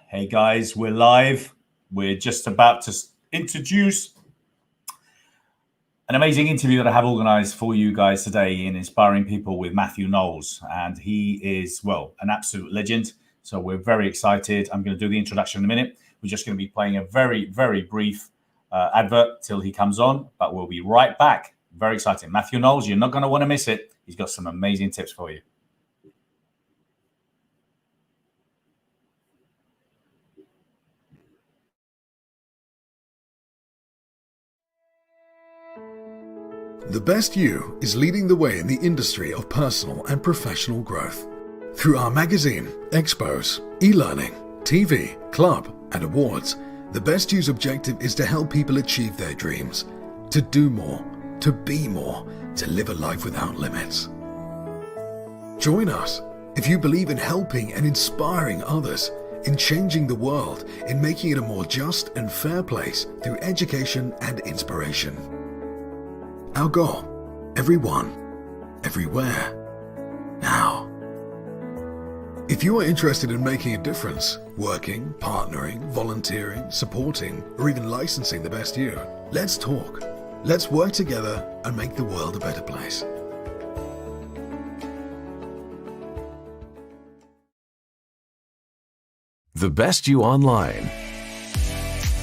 Hey guys, we're live. We're just about to introduce an amazing interview that I have organized for you guys today in Inspiring People with Mathew Knowles. And he is, well, an absolute legend. So we're very excited. I'm going to do the introduction in a minute. We're just going to be playing a very, very brief advert till he comes on, but we'll be right back. Very exciting. Mathew Knowles, you're not going to want to miss it. He's got some amazing tips for you. The Best You is leading the way in the industry of personal and professional growth. Through our magazine, expos, e-learning, TV, club, and awards, The Best You's objective is to help people achieve their dreams, to do more, to be more, to live a life without limits. Join us if you believe in helping and inspiring others, in changing the world, in making it a more just and fair place through education and inspiration. Our goal, everyone, everywhere, now. If you are interested in making a difference, working, partnering, volunteering, supporting, or even licensing The Best You, let's talk. Let's work together and make the world a better place. The Best You Online.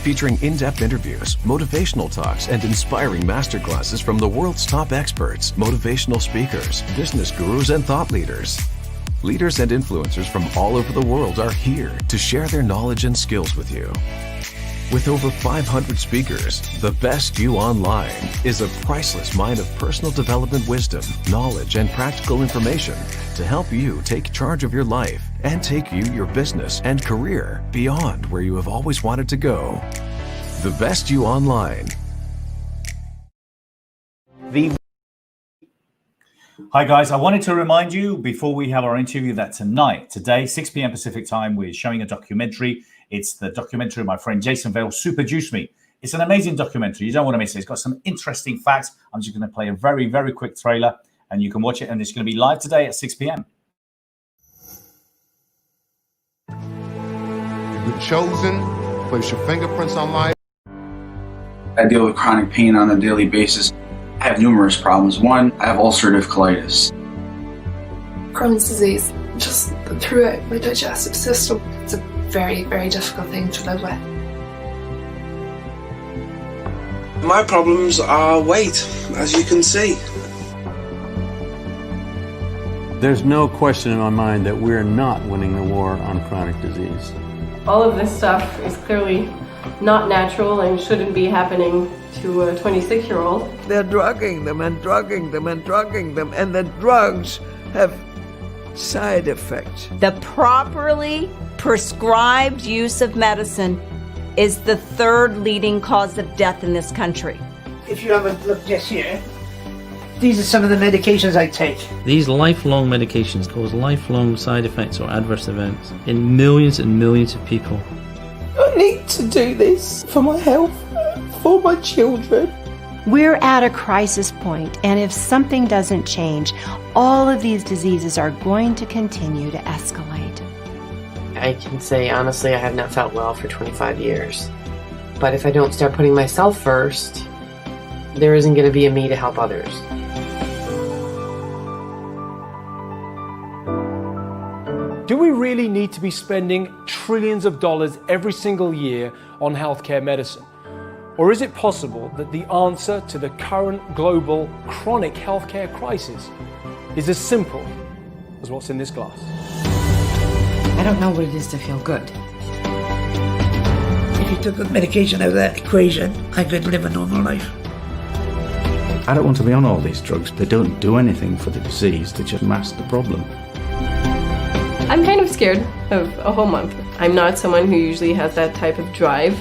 Featuring in-depth interviews, motivational talks, and inspiring masterclasses from the world's top experts, motivational speakers, business gurus, and thought leaders. Leaders and influencers from all over the world are here to share their knowledge and skills with you. With over 500 speakers, The Best You Online is a priceless mine of personal development wisdom, knowledge, and practical information to help you take charge of your life and take you, your business, and career beyond where you have always wanted to go. The Best You Online. Hi guys, I wanted to remind you before we have our interview that today, 6 p.m. Pacific time, we're showing a documentary. It's the documentary my friend Jason Vale superduced me. It's an amazing documentary. You don't want to miss it. It's got some interesting facts. I'm just going to play a very, very quick trailer and you can watch it. And it's going to be live today at 6 p.m. You've been chosen, place your fingerprints on life. I deal with chronic pain on a daily basis. I have numerous problems. One, I have ulcerative colitis. Crohn's disease, just throughout my digestive system. It's a very, very difficult thing to live with. My problems are weight, as you can see. There's no question in my mind that we're not winning the war on chronic disease. All of this stuff is clearly not natural and shouldn't be happening to a 26-year-old. They're drugging them and drugging them and drugging them, and the drugs have side effects. The properly prescribed use of medicine is the third leading cause of death in this country. If you haven't looked just here, these are some of the medications I take. These lifelong medications cause lifelong side effects or adverse events in millions and millions of people. I need to do this for my health, for my children. We're at a crisis point, and if something doesn't change, all of these diseases are going to continue to escalate. I can say honestly I have not felt well for 25 years. But if I don't start putting myself first, there isn't going to be a me to help others. Do we really need to be spending trillions of dollars every single year on healthcare medicine? Or is it possible that the answer to the current global chronic healthcare crisis is as simple as what's in this glass? I don't know what it is to feel good. If you took the medication out of that equation, I could live a normal life. I don't want to be on all these drugs. They don't do anything for the disease, they just mask the problem. I'm kind of scared of a whole month. I'm not someone who usually has that type of drive.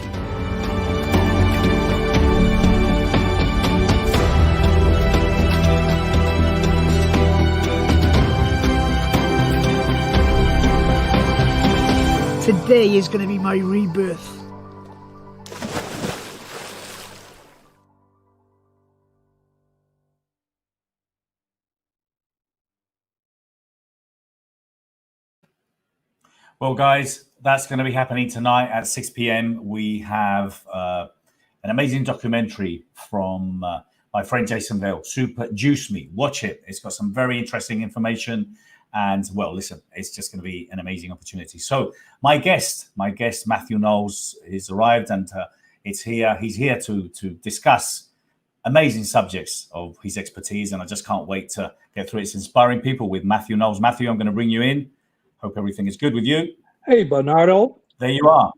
Today is going to be my rebirth. Well, guys, that's going to be happening tonight at 6 p.m. We have an amazing documentary from my friend Jason Vale, Super Juice Me. Watch it. It's got some very interesting information. And, well, listen, it's just going to be an amazing opportunity. So my guest, Mathew Knowles, has arrived, and he's here to discuss amazing subjects of his expertise, and I just can't wait to get through it. It's Inspiring People with Mathew Knowles. Mathew, I'm going to bring you in. Hope everything is good with you. Hey, Bernardo. There you are.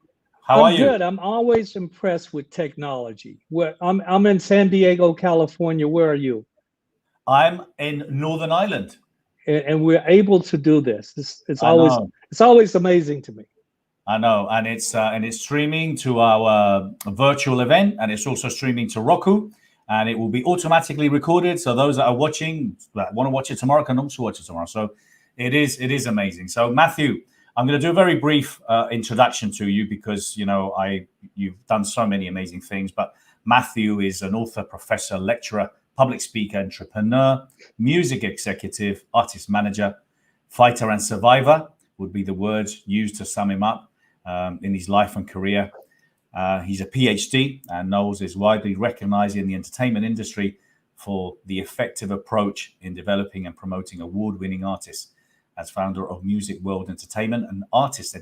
How are you? I'm good. I'm always impressed with technology. I'm in San Diego, California. Where are you? I'm in Northern Ireland. And we're able to do this. It's always amazing to me. I know, and it's streaming to our virtual event, and it's also streaming to Roku, and it will be automatically recorded. So those that are watching, that want to watch it tomorrow, can also watch it tomorrow. So it is amazing. So Mathew, I'm going to do a very brief introduction to you because you've done so many amazing things. But Mathew is an author, professor, lecturer, public speaker, entrepreneur, music executive, artist manager, fighter, and survivor would be the words used to sum him up in his life and career. He's a PhD, and Knowles is widely recognized in the entertainment industry for the effective approach in developing and promoting award-winning artists. As founder of Music World Entertainment and Artist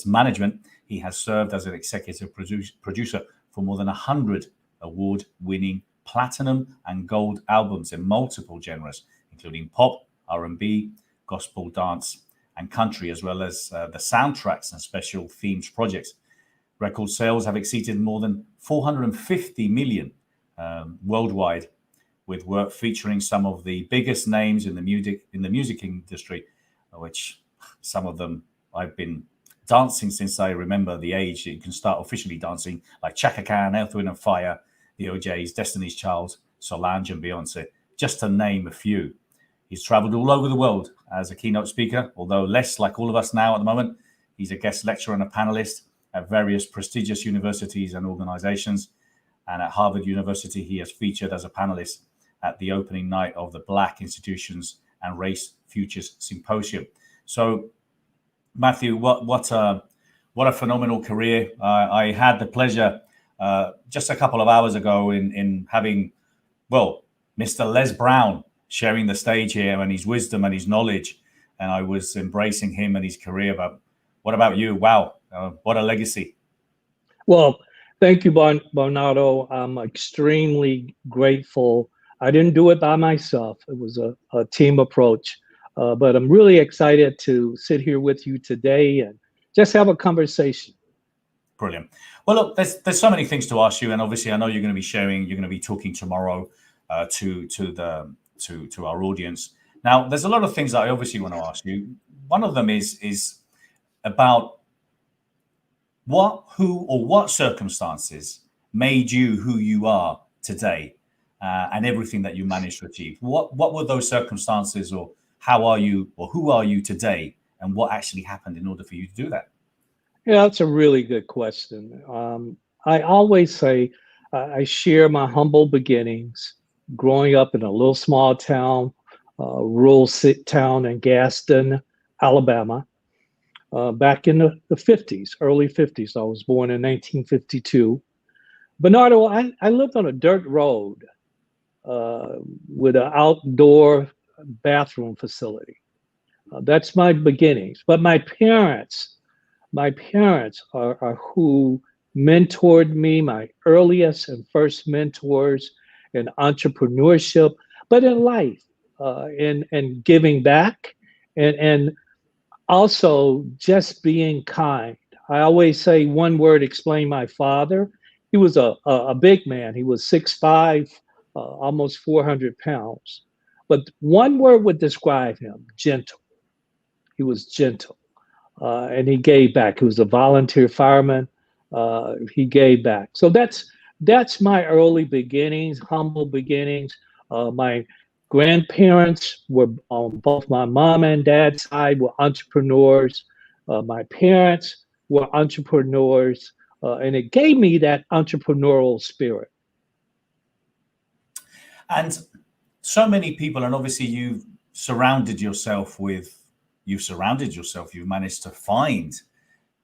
Management, he has served as an executive producer for more than 100 award-winning platinum and gold albums in multiple genres, including pop, R&B, gospel, dance, and country, as well as the soundtracks and special themes projects. Record sales have exceeded more than 450 million worldwide, with work featuring some of the biggest names in the music industry, which some of them I've been dancing since I remember the age that you can start officially dancing, like Chaka Khan, Earth, Wind and Fire, the OJs, Destiny's Child, Solange and Beyonce, just to name a few. He's traveled all over the world as a keynote speaker, although less like all of us now at the moment. He's a guest lecturer and a panelist at various prestigious universities and organizations. And at Harvard University, he has featured as a panelist at the opening night of the Black Institutions and Race Futures Symposium. So, Mathew, what a phenomenal career. I had the pleasure just a couple of hours ago in having, Mr. Les Brown sharing the stage here and his wisdom and his knowledge, and I was embracing him and his career. But what about you? Wow, what a legacy. Well, thank you, Bernardo. I'm extremely grateful. I didn't do it by myself. It was a team approach. But I'm really excited to sit here with you today and just have a conversation. Brilliant. Well, look, there's so many things to ask you, and obviously I know you're going to be sharing. You're going to be talking tomorrow to our audience. Now, there's a lot of things that I obviously want to ask you. One of them is about what circumstances made you who you are today, and everything that you managed to achieve. What were those circumstances, or how are you, or who are you today, and what actually happened in order for you to do that? Yeah, that's a really good question. I always say I share my humble beginnings growing up in a little small town, rural town in Gaston, Alabama, back in the 50s, early 50s. I was born in 1952. Bernardo, I lived on a dirt road with an outdoor bathroom facility. That's my beginnings. But my parents are who mentored me, my earliest and first mentors in entrepreneurship, but in life, in giving back, and also just being kind. I always say one word explain my father. He was a big man. He was 6'5", almost 400 pounds. But one word would describe him: gentle. He was gentle. And he gave back. He was a volunteer fireman. He gave back. So that's my early beginnings, humble beginnings. My grandparents were, on both my mom and dad's side, were entrepreneurs. My parents were entrepreneurs, and it gave me that entrepreneurial spirit. And so many people, and obviously you've surrounded yourself with you've surrounded yourself, you've managed to find,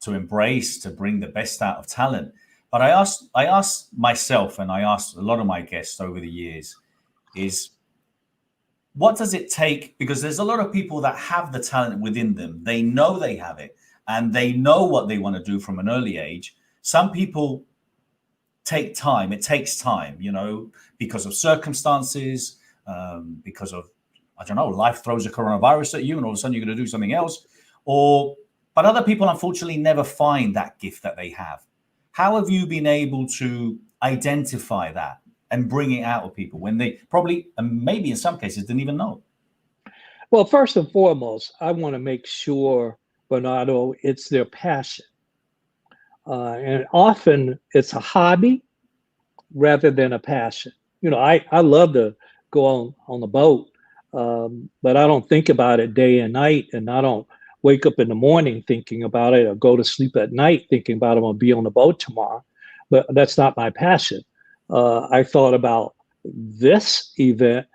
to embrace, to bring the best out of talent. But I asked myself, and I asked a lot of my guests over the years, is what does it take? Because there's a lot of people that have the talent within them. They know they have it, and they know what they want to do from an early age. Some people take time. It takes time, because of circumstances, because of, I don't know, life throws a coronavirus at you and all of a sudden you're going to do something else. But other people, unfortunately, never find that gift that they have. How have you been able to identify that and bring it out of people when they probably, and maybe in some cases, didn't even know? Well, first and foremost, I want to make sure, Bernardo, it's their passion. And often it's a hobby rather than a passion. I love to go on the boat, but I don't think about it day and night, and I don't wake up in the morning thinking about it or go to sleep at night thinking about I'm going to be on the boat tomorrow. But that's not my passion. I thought about this event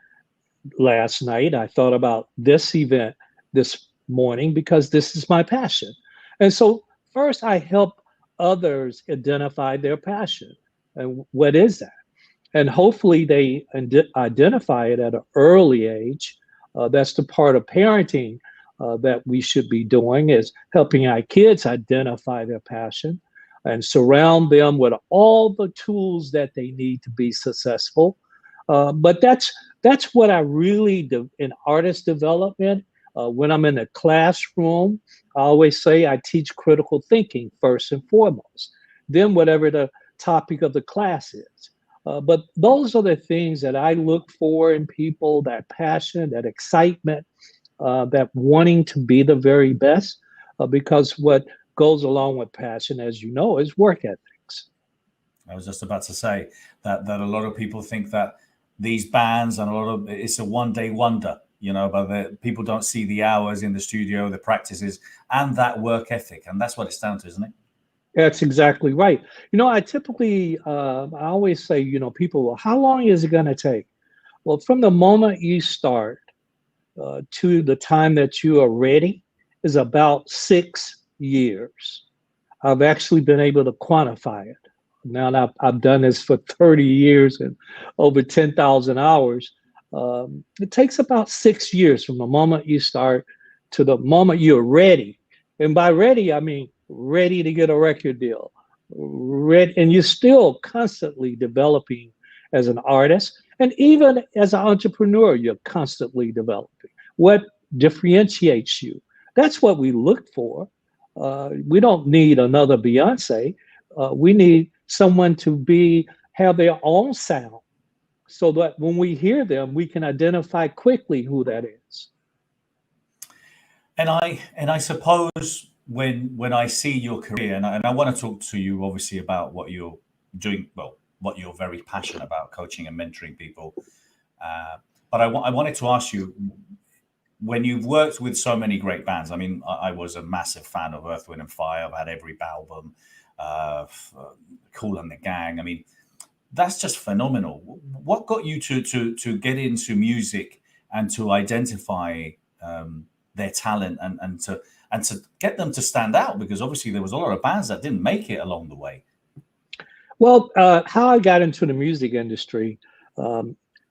last night. I thought about this event this morning because this is my passion. And so first I help others identify their passion. And what is that? And hopefully they identify it at an early age. That's the part of parenting that we should be doing, is helping our kids identify their passion and surround them with all the tools that they need to be successful. But that's what I really do in artist development. When I'm in a classroom, I always say I teach critical thinking first and foremost, then whatever the topic of the class is. But those are the things that I look for in people, that passion, that excitement, that wanting to be the very best, because what goes along with passion, as you know, is work ethics. I was just about to say that a lot of people think that these bands and it's a one-day wonder, but people don't see the hours in the studio, the practices, and that work ethic. And that's what it's down to, isn't it? That's exactly right. I typically, I always say, people, well, how long is it going to take? Well, from the moment you start to the time that you are ready is about 6 years. I've actually been able to quantify it. Now I've done this for 30 years and over 10,000 hours. It takes about 6 years from the moment you start to the moment you're ready. And by ready, I mean ready to get a record deal. And you're still constantly developing as an artist. And even as an entrepreneur, you're constantly developing. What differentiates you? That's what we look for. We don't need another Beyonce. We need someone to have their own sound, so that when we hear them, we can identify quickly who that is. And I suppose when I see your career, and I want to talk to you obviously about what you're doing, well, what you're very passionate about, coaching and mentoring people. But I wanted to ask you, when you've worked with so many great bands, I mean, I was a massive fan of Earth, Wind and Fire. I've had every album, Kool and the Gang. I mean, that's just phenomenal. What got you to get into music and to identify their talent and to get them to stand out? Because obviously there was a lot of bands that didn't make it along the way. Well, how I got into the music industry,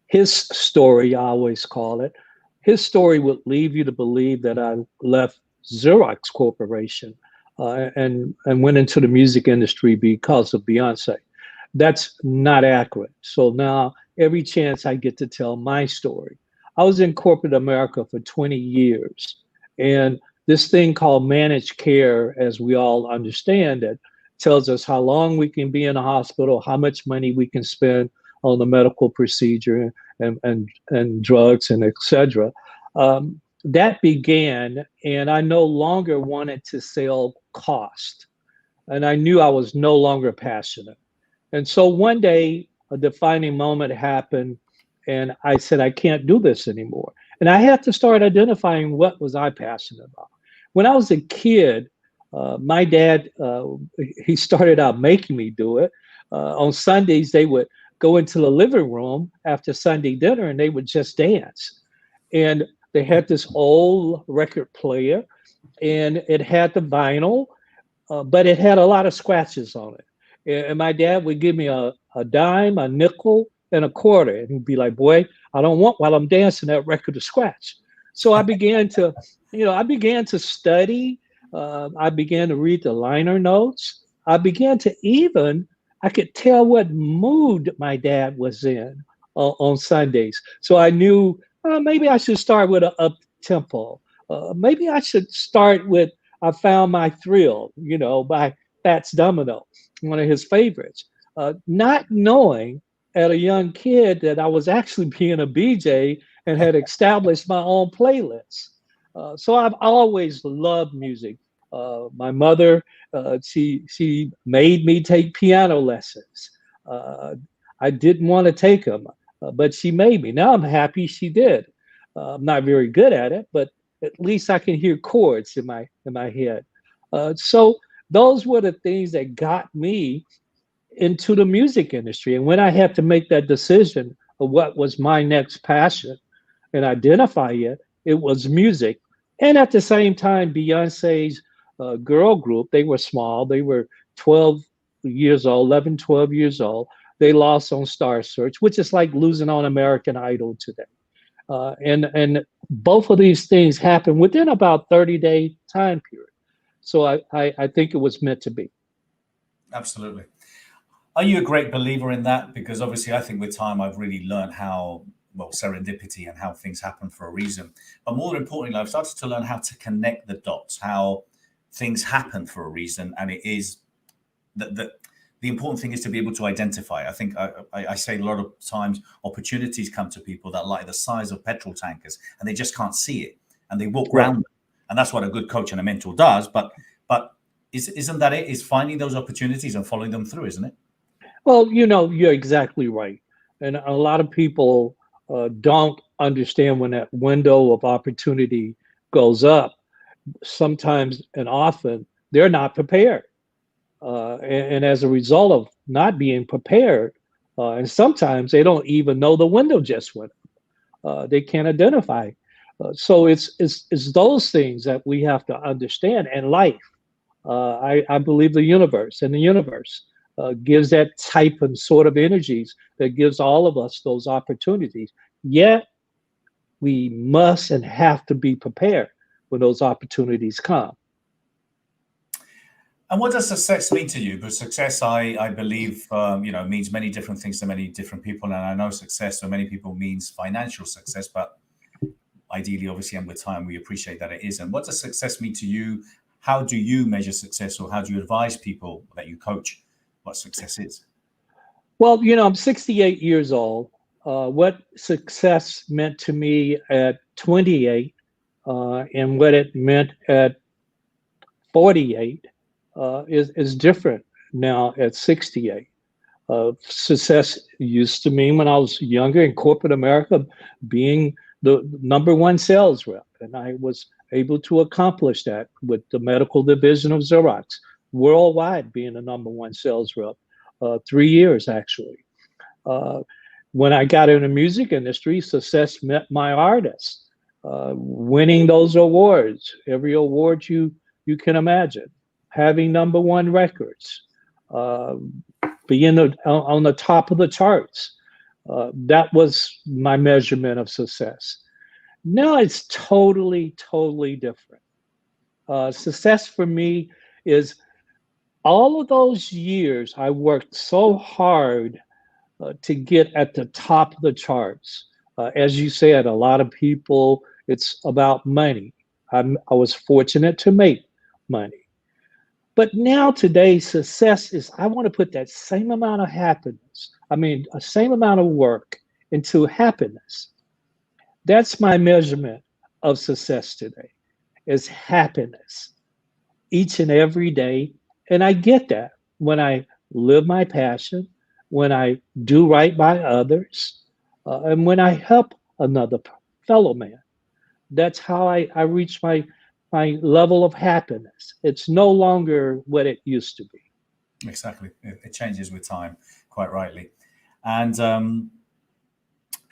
his story, I always call it, his story would leave you to believe that I left Xerox Corporation and went into the music industry because of Beyonce. That's not accurate. So now every chance I get to tell my story. I was in corporate America for 20 years. And this thing called managed care, as we all understand it, tells us how long we can be in a hospital, how much money we can spend on the medical procedure and drugs and et cetera. That began, and I no longer wanted to sell cost. And I knew I was no longer passionate. And so one day, a defining moment happened, and I said, I can't do this anymore. And I had to start identifying what was I passionate about. When I was a kid, my dad, he started out making me do it. On Sundays, they would go into the living room after Sunday dinner and they would just dance. And They had this old record player, and it had the vinyl, but it had a lot of scratches on it. And my dad would give me a dime, a nickel, and a quarter. And he'd be like, boy, I don't want while I'm dancing that record to scratch. So I began to, study. I began to read the liner notes. I began to I could tell what mood my dad was in on Sundays. So I knew maybe I should start with an up tempo. Maybe I should start with I Found My Thrill, by Fats Domino, one of his favorites. Not knowing at a young kid that I was actually being a BJ and had established my own playlists. So I've always loved music. My mother, she made me take piano lessons. I didn't want to take them, but she made me. Now I'm happy she did. I'm not very good at it, but at least I can hear chords in my head. So those were the things that got me into the music industry. And when I had to make that decision of what was my next passion and identify it, it was music. And at the same time, Beyonce's girl group, they were small. They were 12 years old, 11, 12 years old. They lost on Star Search, which is like losing on American Idol today. And both of these things happened within about 30-day time period. So I think it was meant to be. Absolutely. Are you a great believer in that? Because obviously I think with time I've really learned how, serendipity and how things happen for a reason. But more importantly, I've started to learn how to connect the dots, how things happen for a reason. And it is the important thing is to be able to identify. I think I say a lot of times opportunities come to people that are like the size of petrol tankers and they just can't see it and they walk around them. And that's what a good coach and a mentor does. But isn't that it? Is finding those opportunities and following them through, isn't it? Well, you're exactly right. And a lot of people don't understand when that window of opportunity goes up. Sometimes and often they're not prepared. And as a result of not being prepared, and sometimes they don't even know the window just went up. They can't identify. So it's those things that we have to understand. And life, I believe the universe gives that type and sort of energies that gives all of us those opportunities. Yet we must and have to be prepared when those opportunities come. And what does success mean to you? Because success, I believe, means many different things to many different people. And I know success for many people means financial success, but ideally, obviously, and with time, we appreciate that it is. And what does success mean to you? How do you measure success, or how do you advise people that you coach what success is? Well, I'm 68 years old. What success meant to me at 28 and what it meant at 48 is different now at 68. Success used to mean when I was younger in corporate America, being the #1 sales rep. And I was able to accomplish that with the medical division of Xerox, worldwide being the #1 sales rep, 3 years actually. When I got in the music industry, success meant my artists, winning those awards, every award you can imagine, having #1 records, being on the top of the charts. That was my measurement of success. Now it's totally, totally different. Success for me is all of those years I worked so hard to get at the top of the charts. As you said, a lot of people, it's about money. I was fortunate to make money. But now today, success is, I want to put that same amount of happiness, a same amount of work into happiness. That's my measurement of success today, is happiness each and every day. And I get that when I live my passion, when I do right by others, and when I help another fellow man. That's how I reach my level of happiness. It's no longer what it used to be. Exactly. It changes with time, quite rightly. And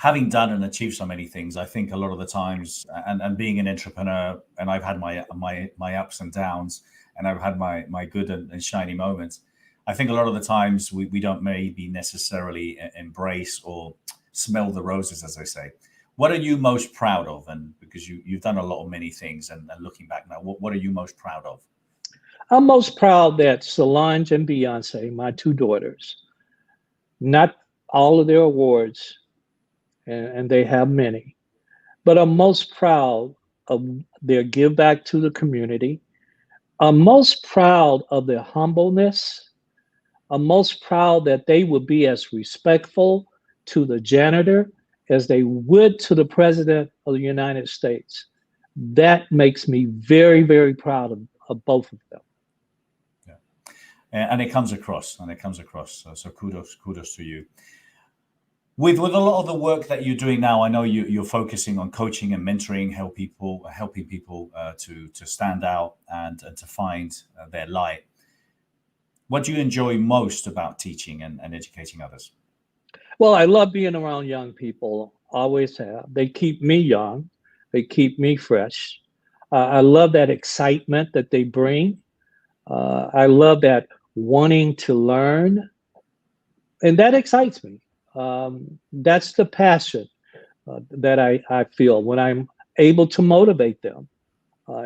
having done and achieved so many things, I think a lot of the times, and being an entrepreneur, and I've had my ups and downs, and I've had my good and shiny moments. I think a lot of the times we don't maybe necessarily embrace or smell the roses, as they say. What are you most proud of? And because you've done a lot of many things, and looking back now, what are you most proud of? I'm most proud that Solange and Beyonce, my two daughters, not all of their awards, and they have many, but I'm most proud of their give back to the community. I'm most proud of their humbleness. I'm most proud that they would be as respectful to the janitor as they would to the President of the United States. That makes me very, very proud of both of them. Yeah. And it comes across, So kudos to you. With a lot of the work that you're doing now, I know you're focusing on coaching and mentoring, helping people to stand out and to find their light. What do you enjoy most about teaching and educating others? Well, I love being around young people. Always have. They keep me young. They keep me fresh. I love that excitement that they bring. I love that wanting to learn, and that excites me. That's the passion that I feel when I'm able to motivate them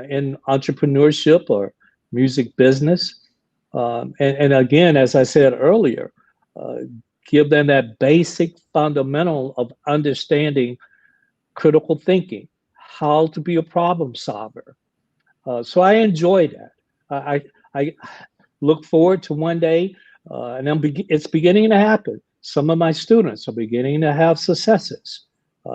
in entrepreneurship or music business. And again, as I said earlier, give them that basic fundamental of understanding critical thinking, how to be a problem solver. So I enjoy that. I look forward to one day, and it's beginning to happen. Some of my students are beginning to have successes.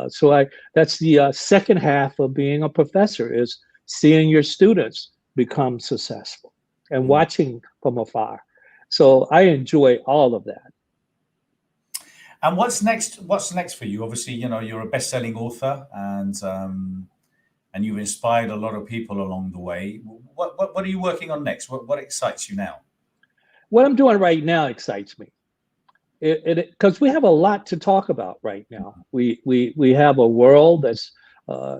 So that's the second half of being a professor, is seeing your students become successful and watching from afar. So I enjoy all of that. And what's next? What's next for you? Obviously, you're a best-selling author, and you've inspired a lot of people along the way. What are you working on next? What excites you now? What I'm doing right now excites me. Because we have a lot to talk about right now. We have a world that's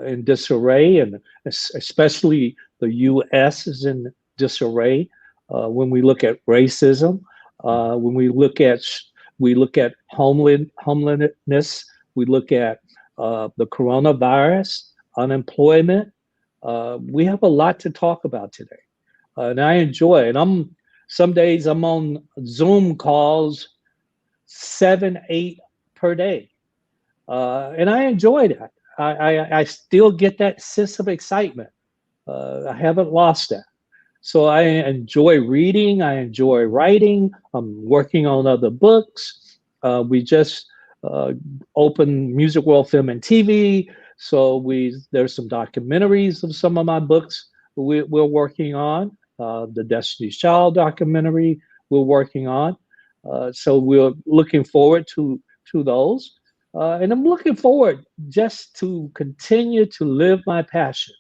in disarray, and especially the U.S. is in disarray. When we look at racism, when we look at homelessness, we look at the coronavirus, unemployment. We have a lot to talk about today, and I enjoy it. Some days I'm on Zoom calls 7, 8 per day. And I enjoy that. I still get that sense of excitement. I haven't lost that. So I enjoy reading. I enjoy writing. I'm working on other books. We just opened Music World Film and TV. So there's some documentaries of some of my books we're working on. The Destiny's Child documentary we're working on. So we're looking forward to those. And I'm looking forward just to continue to live my passion.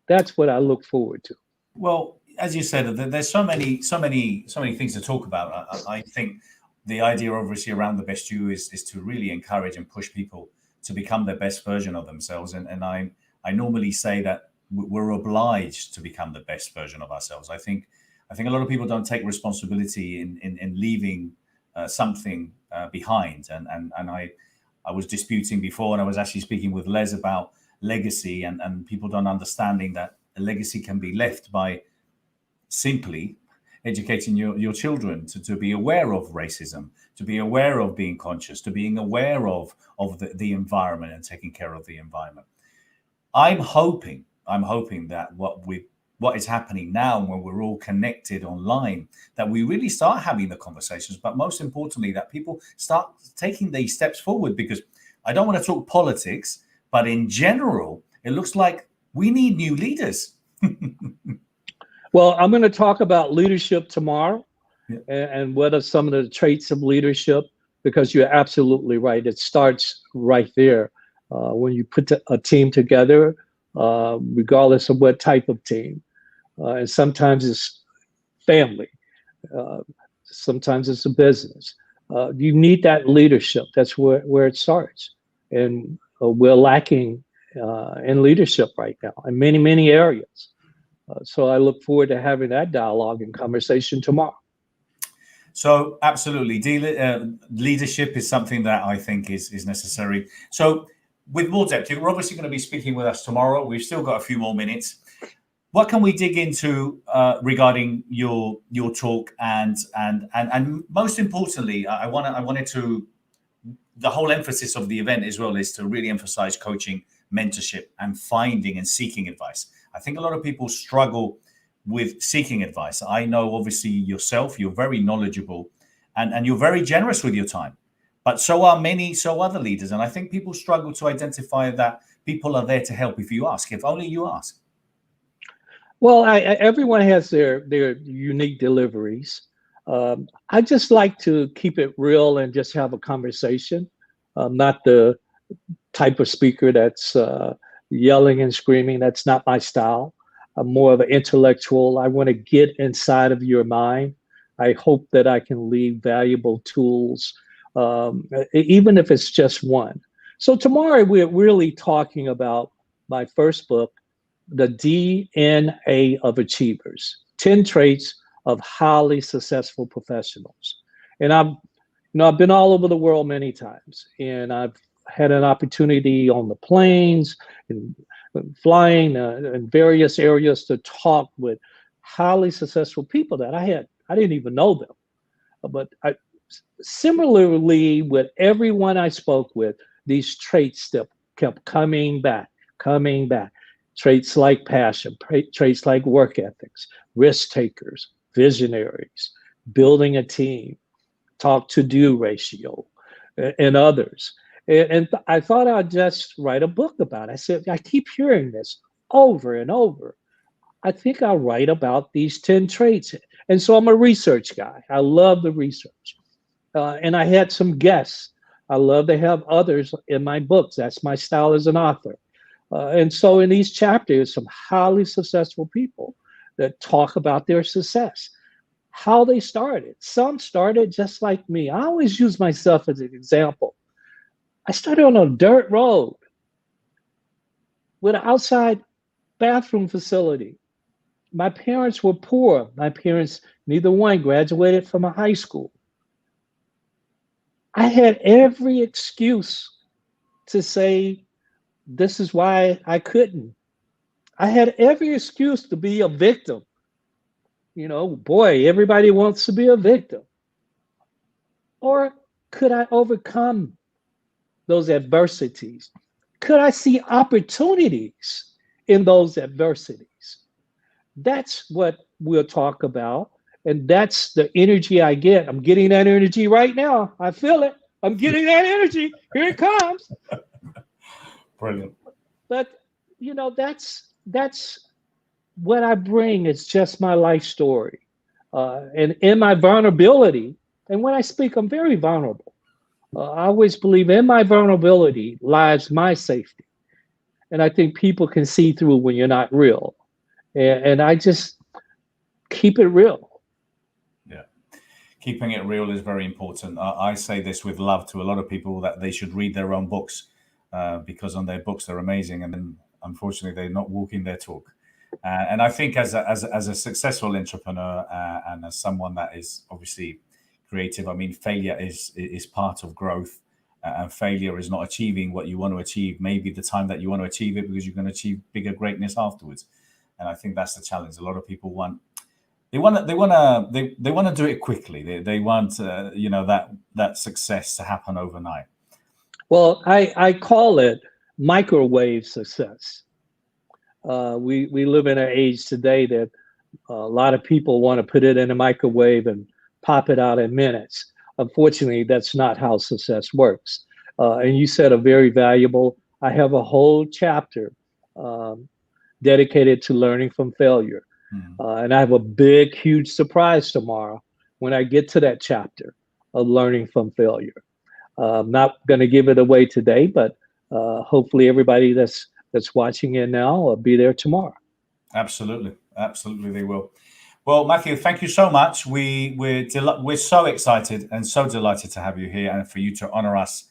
That's what I look forward to. Well, as you said, there's so many things to talk about. I think the idea, obviously, around the best you is to really encourage and push people to become their best version of themselves. And I normally say that we're obliged to become the best version of ourselves. I think a lot of people don't take responsibility in leaving something behind. And I was disputing before, and I was actually speaking with Les about legacy, and people don't understanding that a legacy can be left by simply educating your children to be aware of racism, to be aware of being conscious, to being aware of the environment and taking care of the environment. I'm hoping that what is happening now, when we're all connected online, that we really start having the conversations, but most importantly, that people start taking these steps forward, because I don't want to talk politics, but in general, it looks like we need new leaders. Well, I'm going to talk about leadership tomorrow, and what are some of the traits of leadership, because you're absolutely right. It starts right there when you put a team together, regardless of what type of team. And sometimes it's family. Sometimes it's a business. You need that leadership. That's where it starts. and we're lacking in leadership right now in many, many areas. So I look forward to having that dialogue and conversation tomorrow. So absolutely, leadership is something that I think is necessary. So with more depth, you're obviously going to be speaking with us tomorrow. We've still got a few more minutes. What can we dig into regarding your talk and most importantly, the whole emphasis of the event as well is to really emphasize coaching, mentorship, and finding and seeking advice. I think a lot of people struggle with seeking advice. I know obviously yourself, you're very knowledgeable and you're very generous with your time, but so are other leaders. And I think people struggle to identify that people are there to help if you ask, if only you ask. Well, everyone has their unique deliveries. I just like to keep it real and just have a conversation. I'm not the type of speaker that's yelling and screaming. That's not my style. I'm more of an intellectual. I want to get inside of your mind. I hope that I can leave valuable tools, even if it's just one. So tomorrow we're really talking about my first book, The DNA of Achievers, 10 Traits of Highly Successful Professionals. And I've been all over the world many times, and I've had an opportunity on the planes and flying in various areas to talk with highly successful people that I didn't even know them. But similarly, with everyone I spoke with, these traits that kept coming back. Traits like passion, traits like work ethics, risk takers, visionaries, building a team, talk to do ratio, and others. And I thought I'd just write a book about it. I said, I keep hearing this over and over. I think I'll write about these 10 traits. And so I'm a research guy. I love the research. And I had some guests. I love to have others in my books. That's my style as an author. And so in these chapters, some highly successful people that talk about their success, how they started. Some started just like me. I always use myself as an example. I started on a dirt road with an outside bathroom facility. My parents were poor. My parents, neither one graduated from a high school. I had every excuse to say, this is why I couldn't. I had every excuse to be a victim. Boy, everybody wants to be a victim. Or could I overcome those adversities? Could I see opportunities in those adversities? That's what we'll talk about. And that's the energy I get. I'm getting that energy right now. I feel it. I'm getting that energy. Here it comes. Brilliant. But, that's what I bring. It's just my life story. And in my vulnerability, and when I speak, I'm very vulnerable. I always believe in my vulnerability lies my safety. And I think people can see through when you're not real. And I just keep it real. Yeah. Keeping it real is very important. I say this with love to a lot of people that they should read their own books because on their books, they're amazing. And then unfortunately, they're not walking their talk. And I think as a successful entrepreneur and as someone that is obviously creative, I mean, failure is part of growth, and failure is not achieving what you want to achieve, maybe the time that you want to achieve it, because you're going to achieve bigger greatness afterwards. And I think that's the challenge. A lot of people want to do it quickly. They want that success to happen overnight. Well, I call it microwave success. We live in an age today that a lot of people want to put it in a microwave and pop it out in minutes. Unfortunately, that's not how success works. And you said a very valuable, I have a whole chapter dedicated to learning from failure. And I have a big, huge surprise tomorrow when I get to that chapter of learning from failure. I'm not going to give it away today, but hopefully everybody that's watching it now will be there tomorrow. Absolutely they will. Well, Mathew, thank you so much. We're so excited and so delighted to have you here and for you to honor us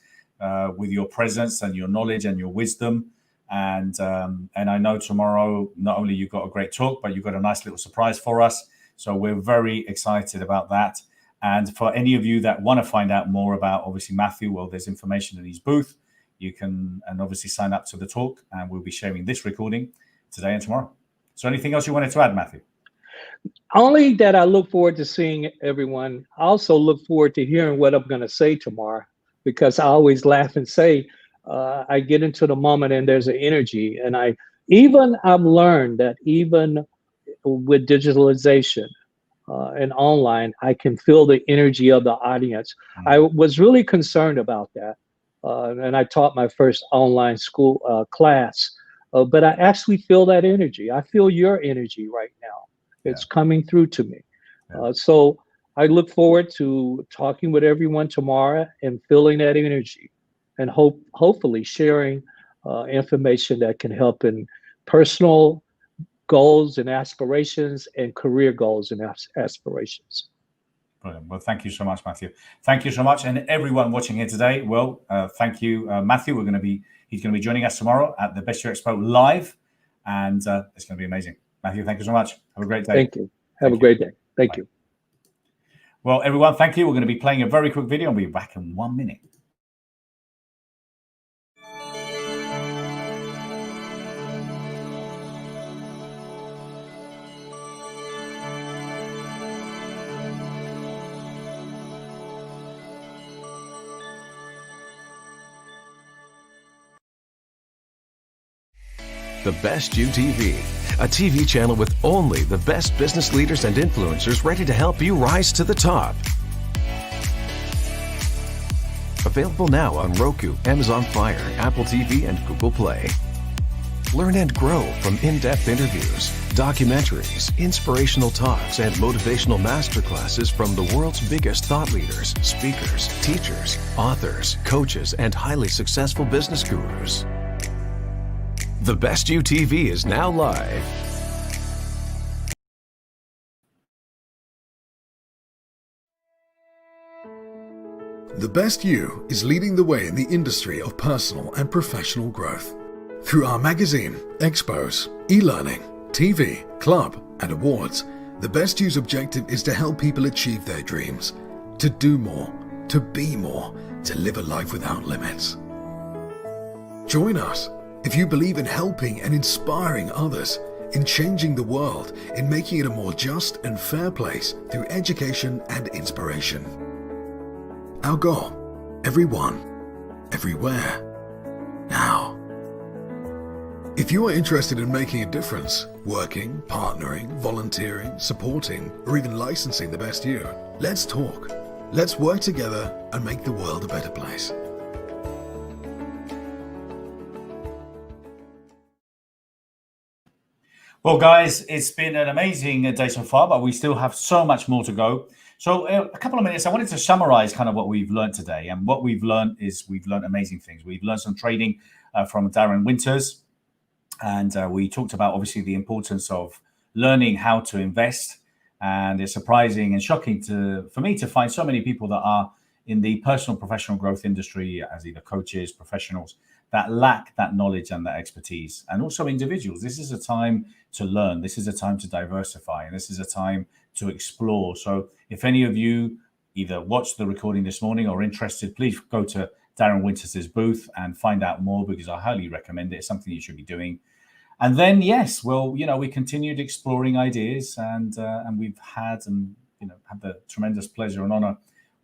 with your presence and your knowledge and your wisdom. And I know tomorrow, not only you've got a great talk, but you've got a nice little surprise for us. So we're very excited about that. And for any of you that want to find out more about, obviously, Mathew, well, there's information in his booth. You can, and obviously, sign up to the talk, and we'll be sharing this recording today and tomorrow. So anything else you wanted to add, Mathew? Only that I look forward to seeing everyone. I also look forward to hearing what I'm going to say tomorrow, because I always laugh and say, I get into the moment and there's an energy. And I've learned that even with digitalization and online, I can feel the energy of the audience. I was really concerned about that. And I taught my first online school class, but I actually feel that energy. I feel your energy right now. It's coming through to me. So I look forward to talking with everyone tomorrow and feeling that energy, and hopefully sharing information that can help in personal goals and aspirations and career goals and aspirations. Brilliant. Well, thank you so much, Mathew. Thank you so much. And everyone watching here today, well, thank you, Mathew. He's going to be joining us tomorrow at the Best Year Expo live, and it's going to be amazing. Mathew, thank you so much. Have a great day. Thank you. Have a great day. Thank you. Well, everyone, thank you. We're going to be playing a very quick video, and we'll be back in 1 minute. The Best You TV, a TV channel with only the best business leaders and influencers ready to help you rise to the top. Available now on Roku, Amazon Fire, Apple TV, and Google Play. Learn and grow from in-depth interviews, documentaries, inspirational talks, and motivational masterclasses from the world's biggest thought leaders, speakers, teachers, authors, coaches, and highly successful business gurus. The Best You TV is now live. The Best You is leading the way in the industry of personal and professional growth. Through our magazine, expos, e-learning, TV, club, and awards, The Best You's objective is to help people achieve their dreams, to do more, to be more, to live a life without limits. Join us if you believe in helping and inspiring others, in changing the world, in making it a more just and fair place through education and inspiration. Our goal: everyone, everywhere, now. If you are interested in making a difference, working, partnering, volunteering, supporting, or even licensing The Best You, let's talk. Let's work together and make the world a better place. Well, guys, it's been an amazing day so far, but we still have so much more to go. So a couple of minutes, I wanted to summarize kind of what we've learned today. And what we've learned is we've learned amazing things. We've learned some trading from Darren Winters. And we talked about, obviously, the importance of learning how to invest. And it's surprising and shocking for me to find so many people that are in the personal professional growth industry as either coaches, professionals, that lack that knowledge and that expertise, and also individuals. This is a time to learn. This is a time to diversify, and this is a time to explore. So if any of you either watched the recording this morning or interested, please go to Darren Winters' booth and find out more, because I highly recommend it. It's something you should be doing. And then, yes, well, we continued exploring ideas, and we've had the tremendous pleasure and honor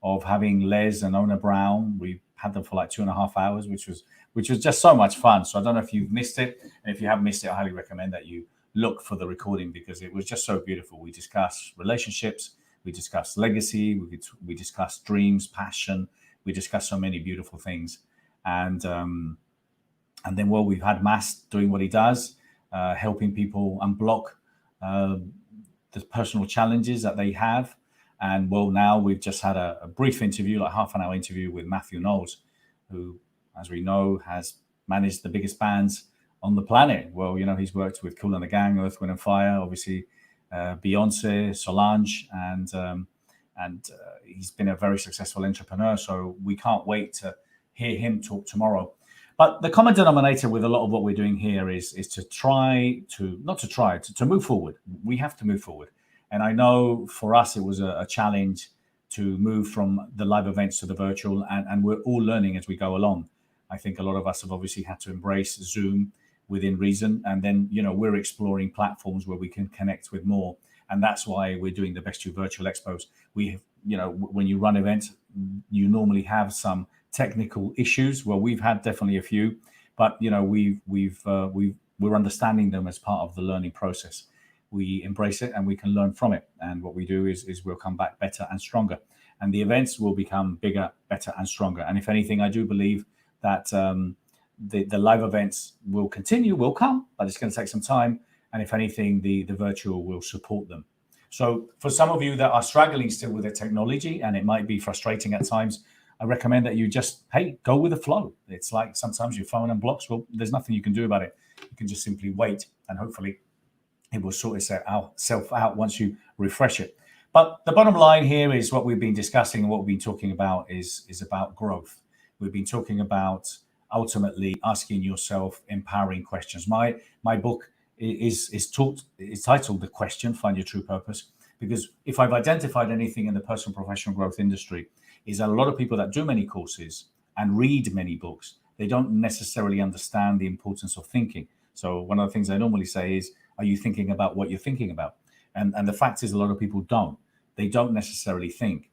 of having Les and Ona Brown. We had them for like 2.5 hours, which was just so much fun. So I don't know if you've missed it. And if you have missed it, I highly recommend that you look for the recording, because it was just so beautiful. We discussed relationships, we discussed legacy, we discussed dreams, passion, we discussed so many beautiful things. And then, well, we've had Mas doing what he does, helping people unblock the personal challenges that they have. And well, now we've just had a brief interview, like half-an-hour interview with Mathew Knowles, who, as we know, has managed the biggest bands on the planet. Well, he's worked with Kool and the Gang, Earth, Wind and Fire, obviously Beyonce, Solange, and he's been a very successful entrepreneur. So we can't wait hear him talk tomorrow. But the common denominator with a lot of what we're doing here is to move forward. We have to move forward. And I know for us, it was a challenge to move from the live events to the virtual, and we're all learning as we go along. I think a lot of us have obviously had to embrace Zoom within reason. And then, we're exploring platforms where we can connect with more. And that's why we're doing the Best You Virtual Expos. We have, when you run events, you normally have some technical issues. Well, we've had definitely a few, but we're understanding them as part of the learning process. We embrace it and we can learn from it. And what we do is we'll come back better and stronger. And the events will become bigger, better, and stronger. And if anything, I do believe that the live events will continue, will come, but it's going to take some time. And if anything, the virtual will support them. So for some of you that are struggling still with the technology, and it might be frustrating at times, I recommend that you just, go with the flow. It's like sometimes your phone unblocks. Well, there's nothing you can do about it. You can just simply wait, and hopefully it will sort itself out once you refresh it. But the bottom line here is what we've been discussing and what we've been talking about is about growth. We've been talking about ultimately asking yourself empowering questions. My book is titled The Question, Find Your True Purpose, because if I've identified anything in the personal professional growth industry, is that a lot of people that do many courses and read many books, they don't necessarily understand the importance of thinking. So one of the things I normally say is, are you thinking about what you're thinking about? And the fact is, a lot of people don't. They don't necessarily think.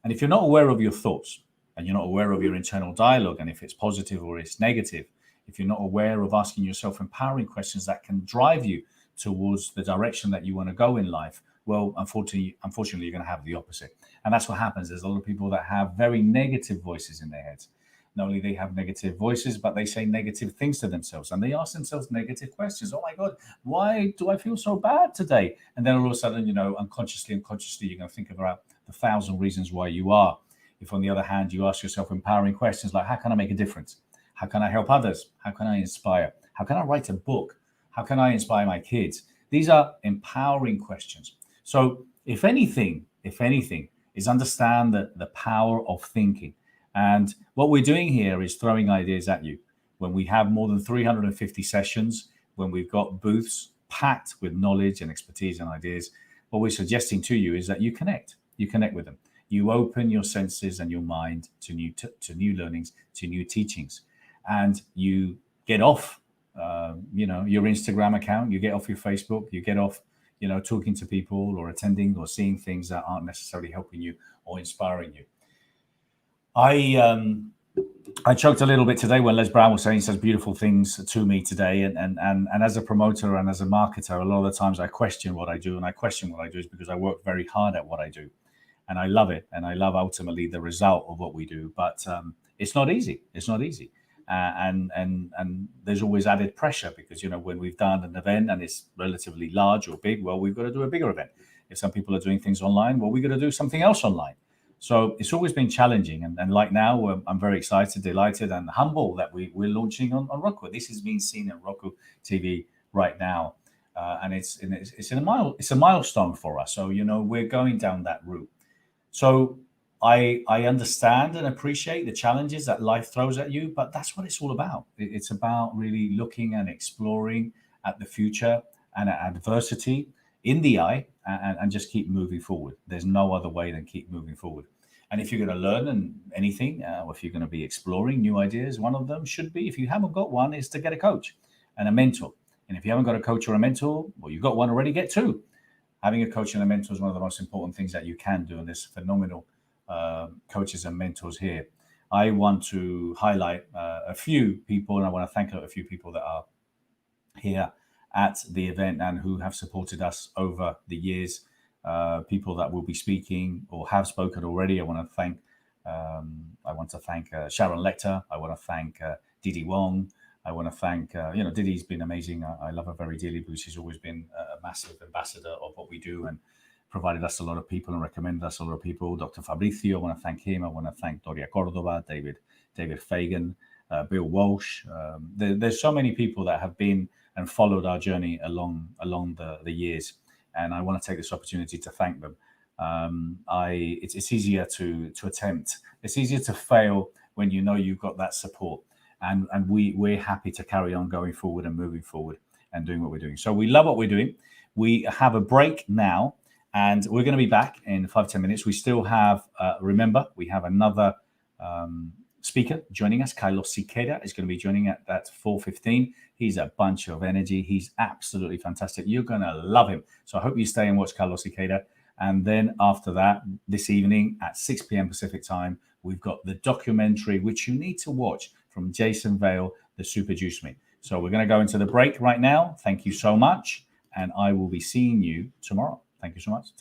And if you're not aware of your thoughts, and you're not aware of your internal dialogue, and if it's positive or it's negative, if you're not aware of asking yourself empowering questions that can drive you towards the direction that you want to go in life, well, unfortunately, you're going to have the opposite. And that's what happens. There's a lot of people that have very negative voices in their heads. Not only they have negative voices, but they say negative things to themselves, and they ask themselves negative questions. Oh my God, why do I feel so bad today? And then all of a sudden, unconsciously, you're going to think about the 1,000 reasons why you are. If on the other hand, you ask yourself empowering questions like, how can I make a difference? How can I help others? How can I inspire? How can I write a book? How can I inspire my kids? These are empowering questions. So if anything, is understand the power of thinking. And what we're doing here is throwing ideas at you. When we have more than 350 sessions, when we've got booths packed with knowledge and expertise and ideas, what we're suggesting to you is that you connect with them. You open your senses and your mind to new learnings, to new teachings, and you get off, your Instagram account, you get off your Facebook, you get off, talking to people or attending or seeing things that aren't necessarily helping you or inspiring you. I choked a little bit today when Les Brown was saying such beautiful things to me today. And as a promoter and as a marketer, a lot of the times I question what I do. And I question what I do is because I work very hard at what I do. And I love it. And I love ultimately the result of what we do. But it's not easy. It's not easy. And there's always added pressure because, when we've done an event and it's relatively large or big, well, we've got to do a bigger event. If some people are doing things online, well, we've got to do something else online. So it's always been challenging. And like now, I'm very excited, delighted, and humble that we're launching on Roku. This is being seen on Roku TV right now. And it's a milestone for us. So, we're going down that route. So I understand and appreciate the challenges that life throws at you, but that's what it's all about. It's about really looking and exploring at the future and at adversity in the eye and just keep moving forward. There's no other way than keep moving forward. And if you're going to learn anything, or if you're going to be exploring new ideas, one of them should be, if you haven't got one, is to get a coach and a mentor. And if you haven't got a coach or a mentor, well, you've got one already, get two. Having a coach and a mentor is one of the most important things that you can do. And there's phenomenal coaches and mentors here. I want to highlight a few people, and I want to thank a few people that are here at the event and who have supported us over the years. People that will be speaking or have spoken already. I want to thank Sharon Lecter. I want to thank Didi Wong. I want to thank, Didi's been amazing. I love her very dearly because she's always been a massive ambassador of what we do and provided us a lot of people and recommended us a lot of people. Dr. Fabrizio, I want to thank him. I want to thank Doria Cordova, David Fagan, Bill Walsh. There's so many people that have been and followed our journey along the years. And I want to take this opportunity to thank them. It's easier to attempt. It's easier to fail when you know you've got that support. And we're happy to carry on going forward and moving forward and doing what we're doing. So we love what we're doing. We have a break now, and we're going to be back in 5-10 minutes. We still have, remember, we have another speaker joining us. Carlos Siqueira is going to be joining at 4:15. He's a bunch of energy. He's absolutely fantastic. You're going to love him. So I hope you stay and watch Carlos Siqueira. And then after that, this evening at 6 p.m. Pacific time, we've got the documentary, which you need to watch, from Jason Vale, The Super Juice Me. So we're going to go into the break right now. Thank you so much. And I will be seeing you tomorrow. Thank you so much. Take care.